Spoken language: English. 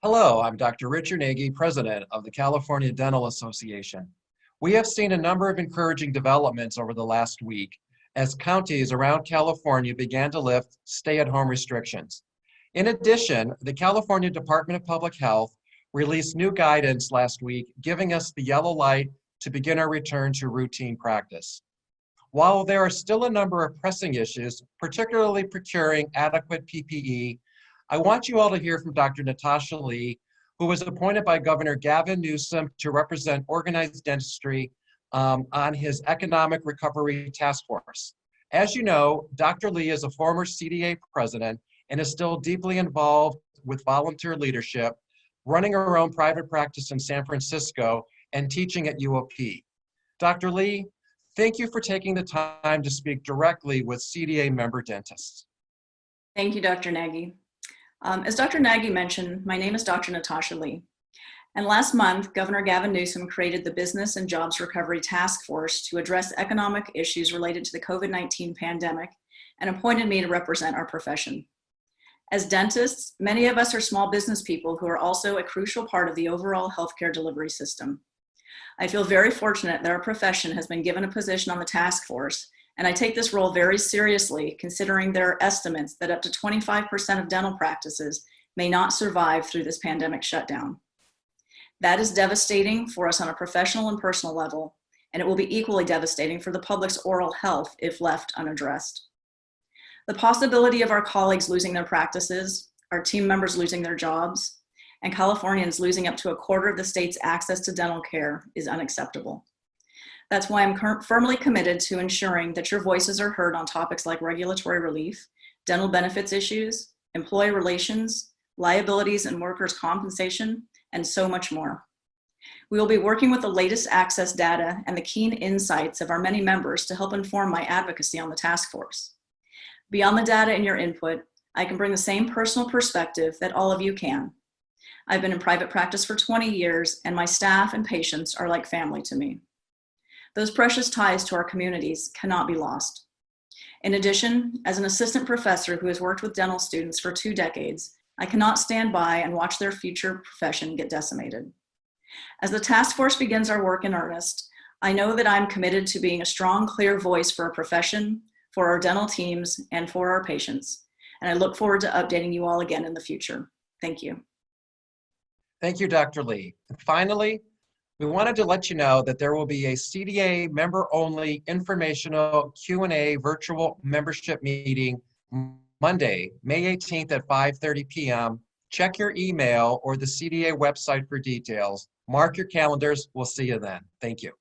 Hello, I'm Dr. Richard Nagy, President of the California Dental Association. We have seen a number of encouraging developments over the last week as counties around California began to lift stay-at-home restrictions. In addition, the California Department of Public Health released new guidance last week, giving us the yellow light to begin our return to routine practice. While there are still a number of pressing issues, particularly procuring adequate PPE, I want you all to hear from Dr. Natasha Lee, who was appointed by Governor Gavin Newsom to represent organized dentistry on his Economic Recovery Task Force. As you know, Dr. Lee is a former CDA president and is still deeply involved with volunteer leadership, running her own private practice in San Francisco and teaching at UOP. Dr. Lee, thank you for taking the time to speak directly with CDA member dentists. Thank you, Dr. Nagy. As Dr. Nagy mentioned, my name is Dr. Natasha Lee. And last month, Governor Gavin Newsom created the Business and Jobs Recovery Task Force to address economic issues related to the COVID-19 pandemic and appointed me to represent our profession. As dentists, many of us are small business people who are also a crucial part of the overall healthcare delivery system. I feel very fortunate that our profession has been given a position on the task force, and I take this role very seriously, considering there are estimates that up to 25% of dental practices may not survive through this pandemic shutdown. That is devastating for us on a professional and personal level, and it will be equally devastating for the public's oral health if left unaddressed. The possibility of our colleagues losing their practices, our team members losing their jobs, and Californians losing up to a quarter of the state's access to dental care is unacceptable. That's why I'm firmly committed to ensuring that your voices are heard on topics like regulatory relief, dental benefits issues, employee relations, liabilities and workers' compensation, and so much more. We will be working with the latest access data and the keen insights of our many members to help inform my advocacy on the task force. Beyond the data and your input, I can bring the same personal perspective that all of you can. I've been in private practice for 20 years, and my staff and patients are like family to me. Those precious ties to our communities cannot be lost. In addition, as an assistant professor who has worked with dental students for 2 decades, I cannot stand by and watch their future profession get decimated. As the task force begins our work in earnest, I know that I'm committed to being a strong, clear voice for our profession, for our dental teams, and for our patients. And I look forward to updating you all again in the future. Thank you. Thank you, Dr. Lee. And finally, we wanted to let you know that there will be a CDA member-only informational Q&A virtual membership meeting Monday, May 18th at 5:30 p.m. Check your email or the CDA website for details. Mark your calendars. We'll see you then. Thank you.